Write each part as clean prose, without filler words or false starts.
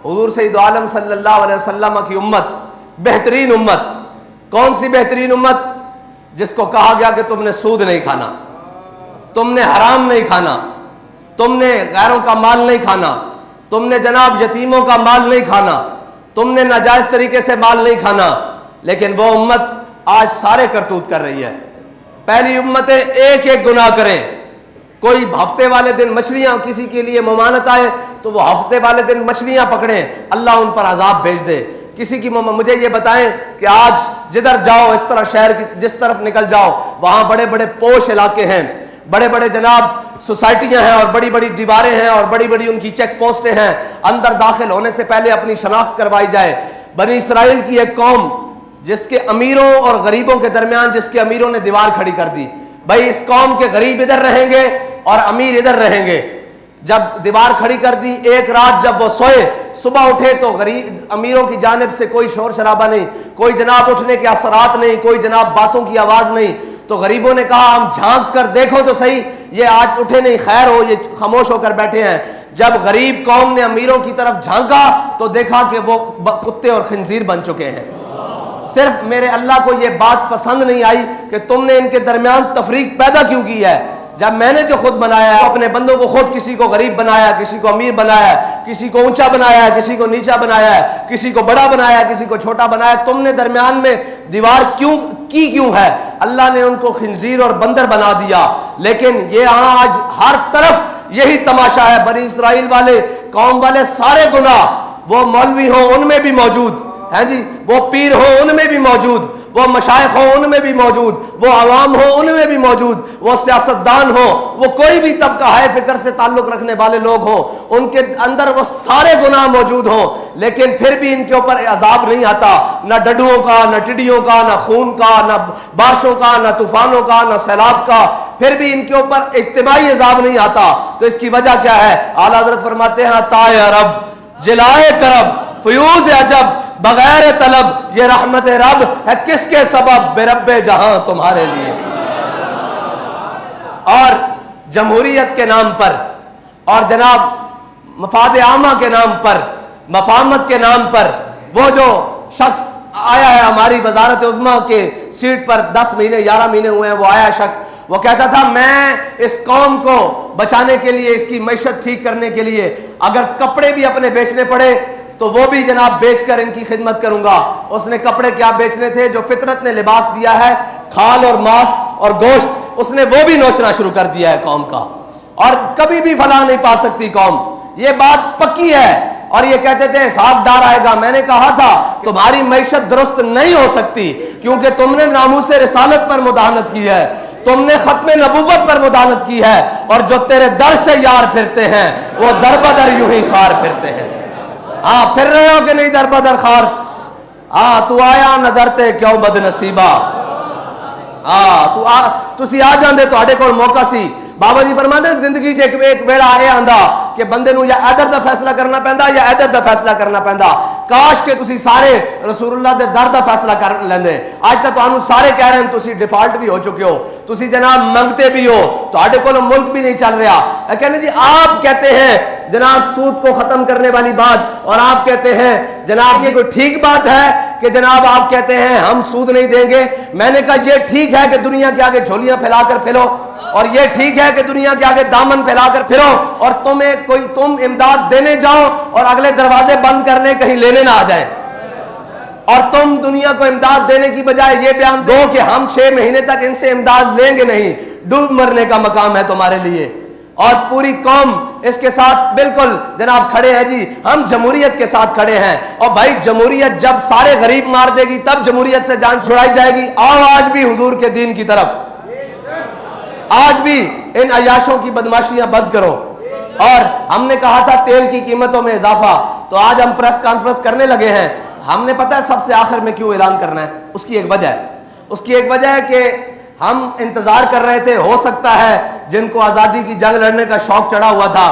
हुजूर सैयद आलम सल्लल्लाहु अलैहि वसल्लम की उम्मत बेहतरीन उम्मत। कौन सी बेहतरीन उम्मत? जिसको कहा गया कि तुमने सूद नहीं खाना, तुमने हराम नहीं खाना, तुमने गैरों का माल नहीं खाना, तुमने जनाब यतीमों का माल नहीं खाना, तुमने नाजायज तरीके से माल नहीं खाना। लेकिन वो उम्मत आज सारे करतूत कर रही है। पहली उम्मतें एक एक गुनाह करें। कोई हफ्ते वाले दिन मछलियां किसी के लिए ममानत आए तो वो हफ्ते वाले दिन मछलियां पकड़ें, अल्लाह उन पर अजाब भेज दे। किसी की मुझे ये बताएं कि आज जिधर जाओ, इस तरह शहर की जिस तरफ निकल जाओ, वहां बड़े बड़े पोश इलाके हैं, बड़े बड़े जनाब सोसाइटियां हैं और बड़ी बड़ी दीवारें हैं और बड़ी बड़ी उनकी चेक पोस्टें हैं। अंदर दाखिल होने से पहले अपनी शनाख्त करवाई जाए। बनी इसराइल की एक कौम जिसके अमीरों और गरीबों के दरमियान जिसके अमीरों ने दीवार खड़ी कर दी, भाई इस कौम के गरीब इधर रहेंगे और अमीर इधर रहेंगे। जब दीवार खड़ी कर दी, एक रात जब वो सोए, सुबह उठे तो गरीब अमीरों की जानिब से कोई शोर शराबा नहीं, कोई जनाब उठने के असरात नहीं, कोई जनाब बातों की आवाज नहीं। तो गरीबों ने कहा हम झांक कर देखो तो सही, ये आज उठे नहीं, खैर हो, ये खामोश होकर बैठे हैं। जब गरीब कौम ने अमीरों की तरफ झांका तो देखा कि वो कुत्ते और खिंजीर बन चुके हैं। सिर्फ मेरे अल्लाह को यह बात पसंद नहीं आई कि तुमने इनके दरमियान तफरीक पैदा क्यों की है। जब मैंने जो खुद बनाया है, अपने बंदों को खुद, किसी को गरीब बनाया, किसी को अमीर बनाया, किसी को ऊंचा बनाया, किसी को नीचा बनाया, किसी को बड़ा बनाया, किसी को छोटा बनाया, तुमने दरमियान में दीवार क्यों है? अल्लाह ने उनको खिंजीर और बंदर बना दिया। लेकिन ये यहाँ आज हर तरफ यही तमाशा है। बनी इसराइल वाले, कौम वाले सारे गुनाह, वो मौलवी हो उनमें भी मौजूद है जी, वो पीर हो उनमें भी मौजूद, वो मशाइख हो उनमें भी मौजूद, वो अवाम हो उनमें भी मौजूद, वो सियासतदान हो, वो कोई भी तबका है फिक्र से ताल्लुक रखने वाले लोग हो, उनके अंदर वो सारे गुनाह मौजूद हो। लेकिन फिर भी इनके ऊपर अजाब नहीं आता, ना डड्डुओं का, ना टिड्डियों का, ना खून का, ना बारिशों का, ना तूफानों का, ना सैलाब का, फिर भी इनके ऊपर इज्तिमाई अजाब नहीं आता। तो इसकी वजह क्या है? आला हज़रत फरमाते हैं ताए अरब जिलाए करब फ्यूज अजब बगैर तलब, ये रहमत रब है किसके सबब, बेरब्बे जहां तुम्हारे लिए। और जमहूरियत के नाम पर और जनाब मफाद आमा के नाम पर, मफामत के नाम पर, वो जो शख्स आया है हमारी वजारत उज़्मा के सीट पर 10 महीने 11 महीने हुए हैं, वो आया शख्स, वो कहता था मैं इस कौम को बचाने के लिए, इसकी मैशत ठीक करने के लिए अगर कपड़े भी अपने बेचने पड़े तो वो भी जनाब बेचकर इनकी खिदमत करूंगा। उसने कपड़े क्या बेचने थे? जो फितरत ने लिबास दिया है, खाल और मांस और गोश्त, उसने वो भी नोचना शुरू कर दिया है कौम का। और कभी भी फलाह नहीं पा सकती कौम, ये बात पक्की है। और ये कहते थे हिसाबदार आएगा। मैंने कहा था तुम्हारी मैशत दुरुस्त नहीं हो सकती क्योंकि तुमने नामूस रिसालत पर मुदाहनत की है, तुमने खत्म नबुव्वत पर मुदाहनत की है, और जो तेरे दर से यार फिरते हैं वो दर बदर यूं ही खार फिरते हैं। हाँ, फिर रहे हो कि नहीं दर बदर खार? हाँ, तू आया नजरते क्यों बदनसीबा। हाँ, तुसी आ जाते तुहाडे कोल मौका सी। बाबा जी फरमाते जिंदगी च एक वेला आए आंदा कि बंदे नूं या इधर दा फैसला करना पैंदा या इधर दा फैसला करना पैंदा। काश के तुसी सारे रसूलुल्लाह दे दर दा फैसला कर लेंदे। आज तक तुहानू सारे कह रहे हैं तुसी डिफॉल्ट भी हो चुके हो, तुसी जनाब मंगते भी हो, तुहाडे कोल मुल्क भी नहीं चल रहा। कहने जी आप कहते हैं जनाब सूद को खत्म करने वाली बात, और आप कहते हैं जनाब ये कोई ठीक बात है कि जनाब आप कहते हैं हम सूद नहीं देंगे। मैंने कहा ये ठीक है कि दुनिया के आगे झोलियां फैलाकर फिरो, और ये ठीक है कि दुनिया के आगे दामन फैलाकर फिरो, और तुम इमदाद देने जाओ और अगले दरवाजे बंद करने कहीं लेने ना आ जाए, और तुम दुनिया को इमदाद देने की बजाय ये बयान दो कि हम 6 महीने तक इनसे इमदाद लेंगे नहीं। डूब मरने का मकाम है तुम्हारे लिए। और पूरी कौम इसके साथ बिल्कुल जनाब खड़े हैं जी, हम जमहूरियत के साथ खड़े हैं। और भाई जमहूरियत जब सारे गरीब मार देगी तब जमहूरियत से जान छुड़ाई जाएगी। आओ आज भी हुजूर के दीन की तरफ, आज भी इन अयाशों की बदमाशियां बंद करो। और हमने कहा था तेल की कीमतों में इजाफा, तो आज हम प्रेस कॉन्फ्रेंस करने लगे हैं। हमने पता है सबसे आखिर में क्यों ऐलान करना है, उसकी एक वजह है। उसकी एक वजह है कि हम इंतजार कर रहे थे, हो सकता है जिनको आजादी की जंग लड़ने का शौक चढ़ा हुआ था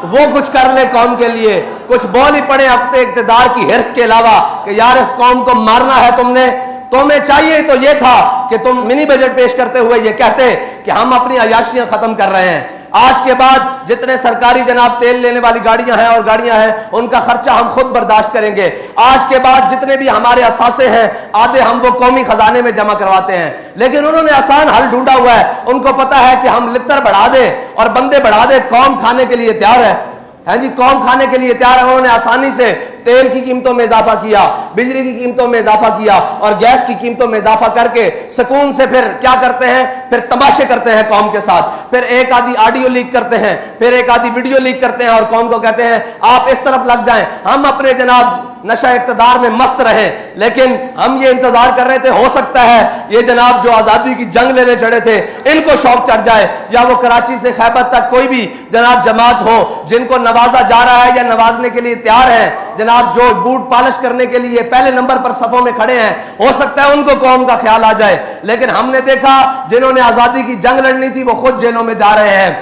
वो कुछ कर ले कौम के लिए, कुछ बोल ही पड़े अपने इक़्तिदार की हिर्स के अलावा कि यार इस कौम को मारना है तुमने। तुम्हें चाहिए तो ये था कि तुम मिनी बजट पेश करते हुए ये कहते कि हम अपनी अयाशियां खत्म कर रहे हैं, आज के बाद जितने सरकारी जनाब तेल लेने वाली गाड़ियां हैं और गाड़ियां हैं, उनका खर्चा हम खुद बर्दाश्त करेंगे। आज के बाद जितने भी हमारे असासे हैं, आधे हम वो कौमी खजाने में जमा करवाते हैं। लेकिन उन्होंने आसान हल ढूंढा हुआ है। उनको पता है कि हम लित्र बढ़ा दें और बंदे बढ़ा दें, कौम खाने के लिए तैयार है जी, कौम खाने के लिए तैयार है। उन्होंने आसानी से तेल की कीमतों में इजाफा किया, बिजली की कीमतों में इजाफा किया और गैस की कीमतों में इजाफा करके सुकून से फिर क्या करते हैं, फिर तमाशे करते हैं कौम के साथ। फिर एक आधी ऑडियो लीक करते हैं, फिर एक आधी वीडियो लीक करते हैं और कौम को कहते हैं आप इस तरफ लग जाएं। हम अपने जनाब नशा इक़्तिदार में मस्त रहे, लेकिन हम ये इंतजार कर रहे थे हो सकता है ये जनाब जो आजादी की जंग लेने चढ़े थे इनको शौक चढ़ जाए, या वो कराची से खैबर तक कोई भी जनाब जमात हो जिनको नवाजा जा रहा है या नवाजने के लिए तैयार है, जनाब जो बूट पॉलिश करने के लिए पहले नंबर पर सफों में खड़े हैं, हो सकता है उनको कौम का ख्याल आ जाए। लेकिन हमने देखा जिन्होंने आजादी की जंग लड़नी थी वो खुद जेलों में जा रहे हैं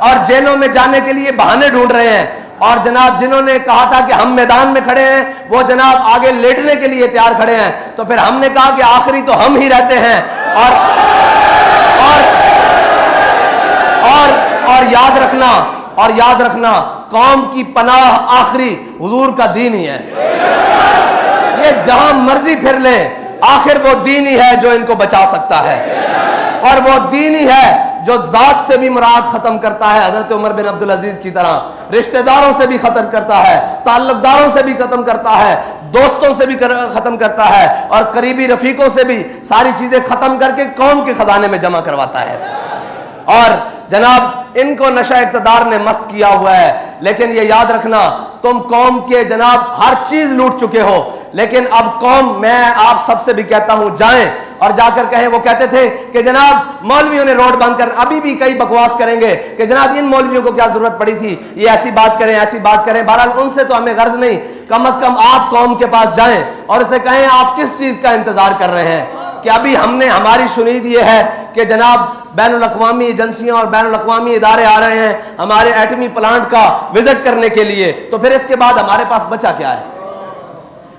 और जेलों में जाने के लिए बहाने ढूंढ रहे हैं। और जनाब जिन्होंने कहा था कि हम मैदान में खड़े हैं, वो जनाब आगे लेटने के लिए तैयार खड़े हैं। तो फिर हमने कहा कि आखिरी तो हम ही रहते हैं और याद रखना कौम की पनाह आखिरी हुजूर का दीन ही है। ये जहां मर्जी फिर ले, आखिर वो दीन ही है जो इनको बचा सकता है, और वो दीन ही है जो जात से भी मुराद खत्म करता है, हजरत उमर बिन अब्दुल अजीज की तरह। रिश्तेदारों से भी खत्म करता है, ताल्लुकदारों से भी खत्म करता है, दोस्तों से भी खत्म करता है और करीबी रफीकों से भी सारी चीजें खत्म करके कौम के खजाने में जमा करवाता है। और जनाब इनको नशा इक़्तिदार ने मस्त किया हुआ है। लेकिन ये याद रखना, तुम कौम के जनाब हर चीज लूट चुके हो, लेकिन अब कौम, मैं आप सबसे भी कहता हूं जाएं और जाकर कहें। वो कहते थे कि जनाब मौलवियों ने रोड बंद कर, अभी भी कई बकवास करेंगे कि जनाब इन मौलवियों को क्या जरूरत पड़ी थी, ये ऐसी बात करें ऐसी बात करें। बहरहाल उनसे तो हमें गर्ज नहीं, कम से कम आप कौम के पास जाएं और उसे कहें आप किस चीज का इंतजार कर रहे हैं। कि अभी हमारी शुनीद ये है कि जनाब बैनुल अक़वामी एजेंसियां और बैनुल अक़वामी इदारे आ रहे हैं हमारे एटमी प्लांट का विजिट करने के लिए, तो फिर इसके बाद हमारे पास बचा क्या है?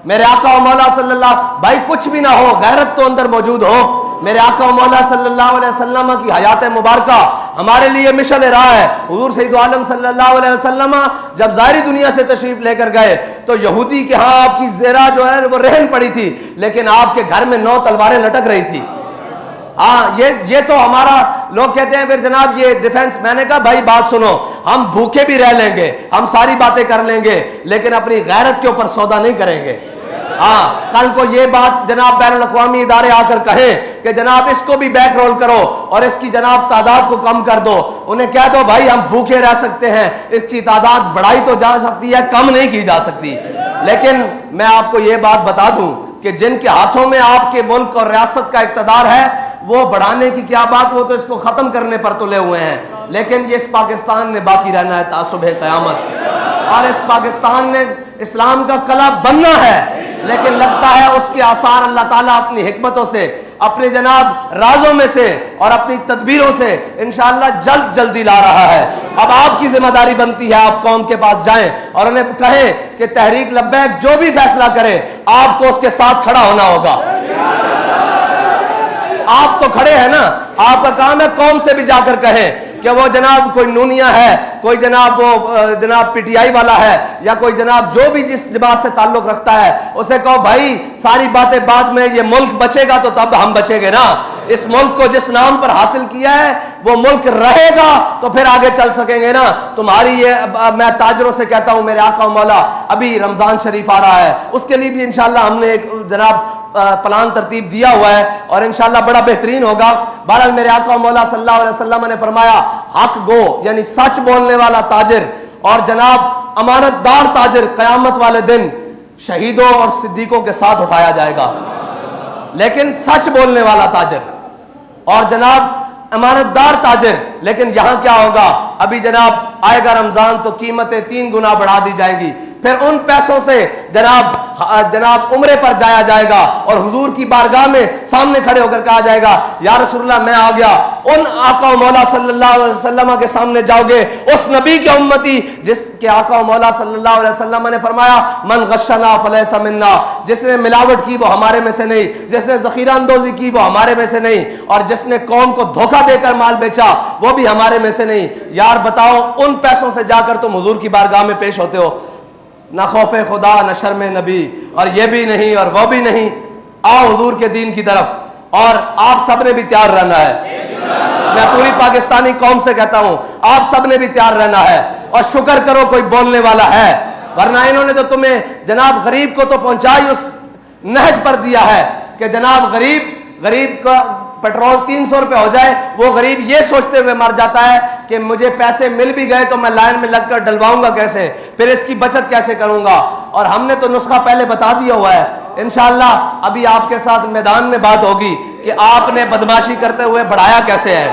मेरे आका और मौला सल्लल्लाहु, भाई कुछ भी ना हो, गैरत तो अंदर मौजूद हो। मेरे आका और मौला सल्लल्लाहु अलैहि वसल्लम की हयात मुबारका हमारे लिए मिशन रहा है। हुजूर सैयद आलम सल्लल्लाहु अलैहि वसल्लम जब ज़ाहिरी दुनिया से तशरीफ लेकर गए तो यहूदी के यहाँ आपकी ज़ेरा जो है वो रहन पड़ी थी, लेकिन आपके घर में 9 तलवारें लटक रही थी। हाँ, ये तो हमारा, लोग कहते हैं फिर जनाब ये डिफेंस। मैंने कहा भाई बात सुनो, हम भूखे भी रह लेंगे, हम सारी बातें कर लेंगे, लेकिन अपनी गैरत के ऊपर सौदा नहीं करेंगे। हाँ, कल को ये बात जनाब बैनुल अक़वामी इदारे आकर कहें कि जनाब इसको भी बैक रोल करो और इसकी जनाब तादाद को कम कर दो, उन्हें कह दो भाई हम भूखे रह सकते हैं, इसकी तादाद बढ़ाई तो जा सकती है, कम नहीं की जा सकती। लेकिन मैं आपको ये बात बता दूं कि जिनके हाथों में आपके मुल्क और रियासत का इक़्तिदार है, वो बढ़ाने की क्या बात, वो तो इसको खत्म करने पर तुले हुए हैं। लेकिन ये इस पाकिस्तान ने बाकी रहना है तासुबह क़यामत, और इस पाकिस्तान ने इस्लाम का कला बनना है। लेकिन लगता है उसके आसार अल्लाह ताला अपनी हिकमतों से, अपने जनाब राजों में से और अपनी तदबीरों से इंशाअल्लाह जल्दी ला रहा है। अब आपकी जिम्मेदारी बनती है, आप कौम के पास जाएं और उन्हें कहें कि तहरीक लब्बैक जो भी फैसला करे आपको उसके साथ खड़ा होना होगा। आप तो खड़े हैं ना, आपका काम है कौम से भी जाकर कहें कि वो जनाब कोई नूनिया है, कोई जनाब वो जनाब पीटीआई वाला है, या कोई जनाब जो भी जिस जमात से ताल्लुक रखता है, उसे कहो भाई सारी बातें बाद में, ये मुल्क बचेगा तो तब हम बचेंगे ना। इस मुल्क को जिस नाम पर हासिल किया है वो मुल्क रहेगा तो फिर आगे चल सकेंगे ना। तुम्हारी ये, मैं ताजरों से कहता हूं मेरे आका मौला, अभी रमजान शरीफ आ रहा है, उसके लिए भी इंशाल्लाह हमने एक जनाब प्लान तरतीब दिया हुआ है और इंशाल्लाह बड़ा बेहतरीन होगा। बहरहाल मेरे आका मौला सल्लल्लाहु अलैहि वसल्लम ने फरमाया हक गो यानी सच बोलने वाला ताजिर और जनाब अमानतदार ताजिर क़यामत वाले दिन शहीदों और सिद्दीकों के साथ उठाया जाएगा। लेकिन सच बोलने वाला ताजिर और जनाब अमानतदार ताजिर, लेकिन यहां क्या होगा, अभी जनाब आएगा रमजान तो कीमतें 3 गुना बढ़ा दी जाएंगी। फिर उन पैसों से जनाब जनाब उम्रे पर जाया जाएगा और हुजूर की बारगाह में सामने खड़े होकर कहा जाएगा, या रसूलुल्लाह मैं आ गया। उन आका मौला सल्लल्लाहु अलैहि वसल्लम के सामने जाओगे, उस नबी के उम्मती जिसके आका मौला सल्लल्लाहु अलैहि वसल्लम ने फरमाया, मन गश्शना फलैसा मिन्ना, जिसने मिलावट की वो हमारे में से नहीं, जिसने जखीरा अंदोजी की वो हमारे में से नहीं, और जिसने कौम को धोखा देकर माल बेचा वो भी हमारे में से नहीं। यार बताओ, उन पैसों से जाकर तुम हुजूर की बारगाह में पेश होते हो, ना खौफे खुदा न शर्म नबी, और ये भी नहीं और वो भी नहीं। आओ हुजूर के दीन की तरफ, और आप सब ने भी तैयार रहना है। मैं पूरी पाकिस्तानी कौम से कहता हूं, आप सब ने भी तैयार रहना है, और शुक्र करो कोई बोलने वाला है, वरना इन्होंने तो तुम्हें जनाब गरीब को तो पहुंचाई उस नहज पर दिया है कि जनाब गरीब का पेट्रोल 300 रुपए हो जाए, वो गरीब ये सोचते हुए मर जाता है कि मुझे पैसे मिल भी गए तो मैं लाइन में लगकर डलवाऊंगा कैसे, फिर इसकी बचत कैसे करूंगा। और हमने तो नुस्खा पहले बता दिया हुआ है। इंशाअल्लाह अभी आपके साथ मैदान में बात होगी कि आपने बदमाशी करते हुए बढ़ाया कैसे है।